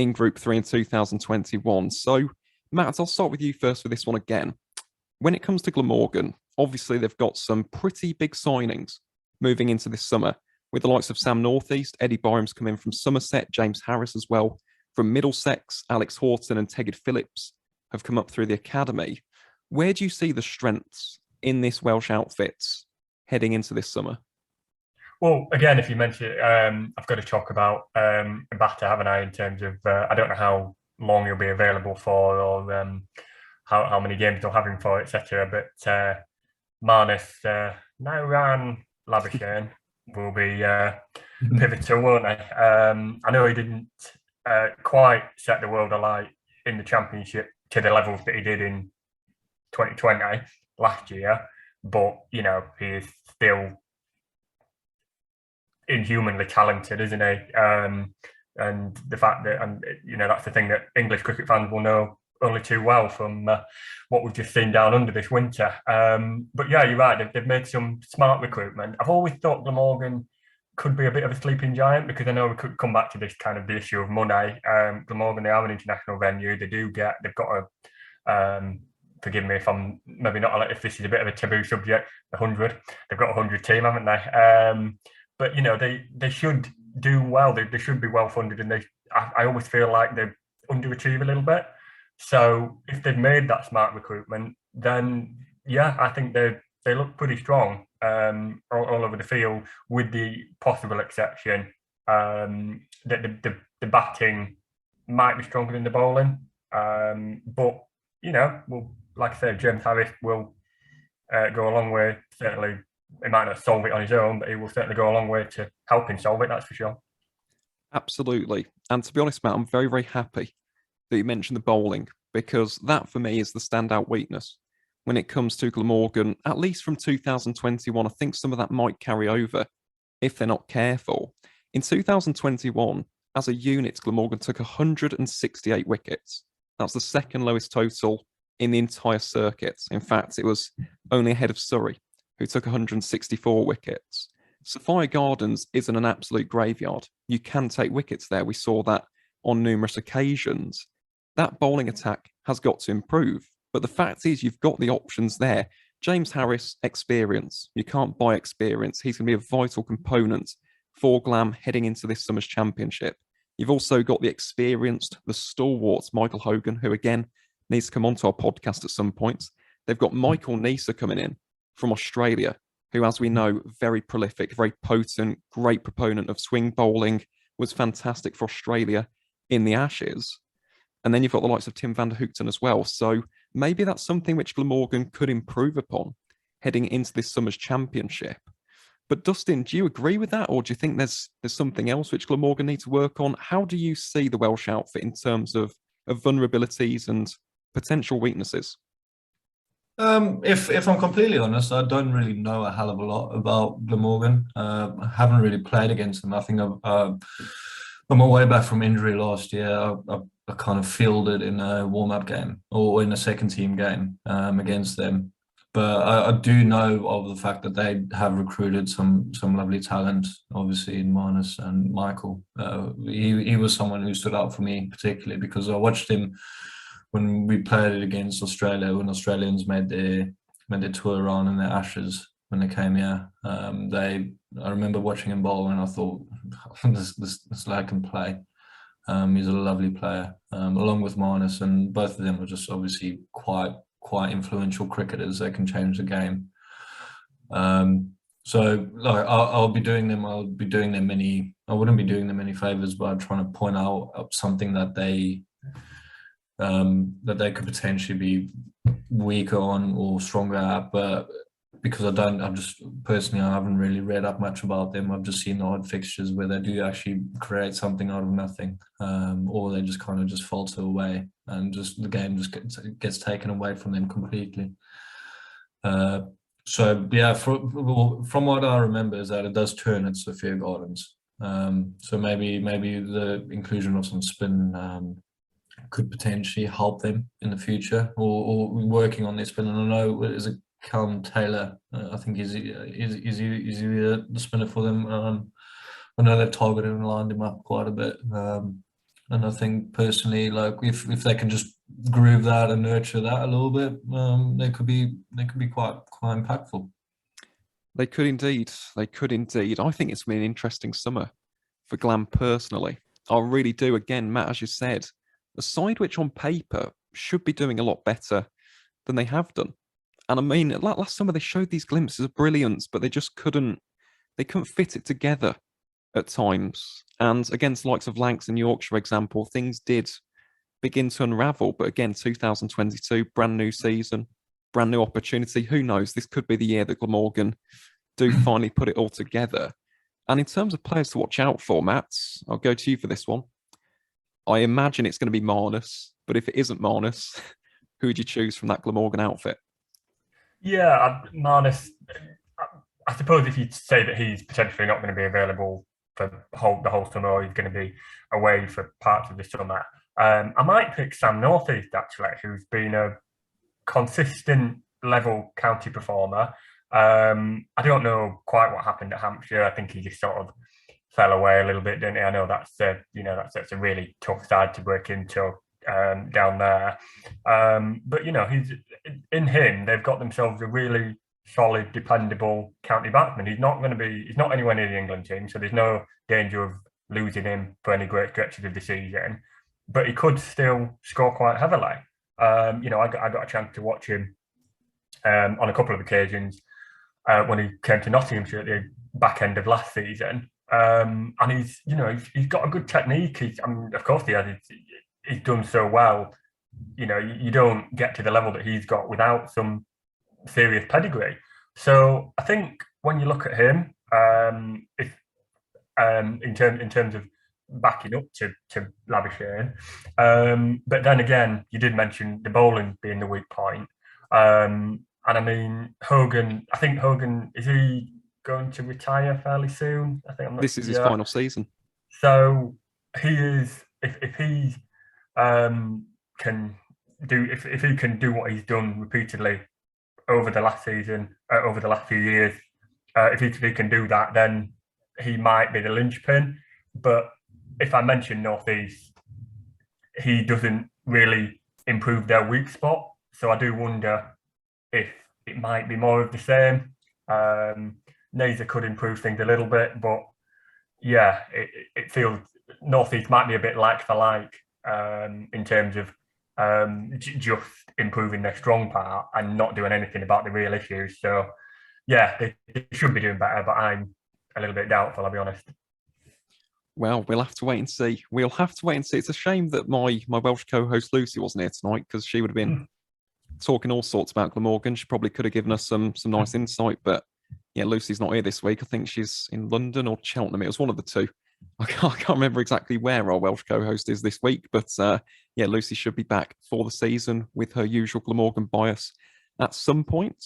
in Group 3 in 2021. So, Matt, I'll start with you first for this one again. When it comes to Glamorgan, obviously they've got some pretty big signings moving into this summer, with the likes of Sam Northeast, Eddie Byram's come in from Somerset, James Harris as well from Middlesex, Alex Horton and Tegid Phillips have come up through the academy. Where do you see the strengths in this Welsh outfit heading into this summer? Well, again, if you mention it, I've got to talk about Mbata, haven't I? In terms of, I don't know how long he'll be available for, or how many games they'll have him for, etc. But Marnus, Nauran Labuschagne will be pivotal, won't they? I know he didn't quite set the world alight in the Championship to the levels that he did in 2020 last year, but you know, he is still inhumanly talented, isn't he? And the fact that, and you know, that's the thing that English cricket fans will know only too well from what we've just seen down under this winter. But yeah, you're right. They've made some smart recruitment. I've always thought Glamorgan could be a bit of a sleeping giant, because I know we could come back to this kind of the issue of money. Glamorgan, they are an international venue. They've got a, forgive me if I'm maybe not, if this is a bit of a taboo subject, 100. They've got a 100 team, haven't they? But you know, they should do well. They should be well funded, and I always feel like they underachieve a little bit. So if they've made that smart recruitment, then yeah, I think they look pretty strong all over the field, with the possible exception that the batting might be stronger than the bowling. But you know, well, like I said, James Harris will go a long way. Certainly, he might not solve it on his own, but he will certainly go a long way to helping solve it. That's for sure. Absolutely. And to be honest, Matt, I'm very, very happy that you mentioned the bowling, because that for me is the standout weakness when it comes to Glamorgan, at least from 2021. I think some of that might carry over if they're not careful. In 2021, as a unit, Glamorgan took 168 wickets. That's the second lowest total in the entire circuit. In fact, it was only ahead of Surrey, who took 164 wickets. Sophia Gardens isn't an absolute graveyard. You can take wickets there. We saw that on numerous occasions. That bowling attack has got to improve. But the fact is, you've got the options there. James Harris, experience. You can't buy experience. He's going to be a vital component for Glam heading into this summer's championship. You've also got the experienced, the stalwart Michael Hogan, who again needs to come onto our podcast at some point. They've got Michael Neser coming in from Australia, who, as we know, very prolific, very potent, great proponent of swing bowling, was fantastic for Australia in the Ashes. And then you've got the likes of Tim van der Hoogten as well. So maybe that's something which Glamorgan could improve upon heading into this summer's championship. But Dustin, do you agree with that? Or do you think there's something else which Glamorgan need to work on? How do you see the Welsh outfit in terms of vulnerabilities and potential weaknesses? If I'm completely honest, I don't really know a hell of a lot about Glamorgan. I haven't really played against them. I think on my way back from injury last year, I kind of fielded in a warm-up game or in a second team game against them. But I do know of the fact that they have recruited some lovely talent, obviously in Marnus and Michael. He was someone who stood out for me particularly, because I watched him when we played it against Australia, when Australians made their tour around in their Ashes when they came here. I remember watching him bowl and I thought, this lad can play. He's a lovely player, along with Marnus, and both of them are just obviously quite influential cricketers. They can change the game. So like, I'll be doing them. I wouldn't be doing them any favors by trying to point out something that they could potentially be weaker on or stronger at. But because I haven't really read up much about them. I've just seen the odd fixtures where they do actually create something out of nothing, or they just kind of just falter away, and just the game just gets taken away from them completely. So yeah, from what I remember is that it does turn at Sophia Gardens. So maybe the inclusion of some spin could potentially help them in the future, or working on their spin. And I know, is it Callum Taylor? I think is he the spinner for them? I know they've targeted and lined him up quite a bit. And I think personally, like if they can just groove that and nurture that a little bit, they could be quite impactful. They could indeed. They could indeed. I think it's been an interesting summer for Glam personally. I really do. Again, Matt, as you said, a side which on paper should be doing a lot better than they have done. And I mean, last summer they showed these glimpses of brilliance, but they just couldn't fit it together at times. And against the likes of Lancs and Yorkshire, for example, things did begin to unravel. But again, 2022, brand new season, brand new opportunity. Who knows? This could be the year that Glamorgan do finally put it all together. And in terms of players to watch out for, Matt, I'll go to you for this one. I imagine it's going to be Marnus, but if it isn't Marnus, who would you choose from that Glamorgan outfit? Yeah, Marnus, I suppose if you say that he's potentially not going to be available for the whole summer, or he's going to be away for parts of the summer, I might pick Sam Northeast, actually, who's been a consistent level county performer. I don't know quite what happened at Hampshire. I think he just sort of fell away a little bit, didn't he? I know that's a really tough side to break into down there. But he's in him. They've got themselves a really solid, dependable county batsman. He's not anywhere near the England team, so there's no danger of losing him for any great stretches of the season. But he could still score quite heavily. I got a chance to watch him on a couple of occasions when he came to Nottinghamshire at the back end of last season. And he's got a good technique. Of course he has. He's done so well. You don't get to the level that he's got without some serious pedigree. So I think when you look at him, in terms of backing up to Derbyshire, but then again, you did mention the bowling being the weak point. And I mean, Hogan, is he going to retire fairly soon? This is his final season. So he is, if he can do what he's done repeatedly over the last season, over the last few years, if he can do that, then he might be the linchpin. But if I mention Northeast, he doesn't really improve their weak spot. So I do wonder if it might be more of the same. Neser could improve things a little bit, but yeah, it feels Northeast might be a bit like for like in terms of just improving their strong part and not doing anything about the real issues. So yeah, they should be doing better, but I'm a little bit doubtful, I'll be honest. Well, we'll have to wait and see. It's a shame that my Welsh co-host Lucy wasn't here tonight, because she would have been talking all sorts about Glamorgan. She probably could have given us some nice insight, but yeah, Lucy's not here this week. I think she's in London or Cheltenham. It was one of the two. I can't remember exactly where our Welsh co-host is this week, but yeah, Lucy should be back for the season with her usual Glamorgan bias at some point.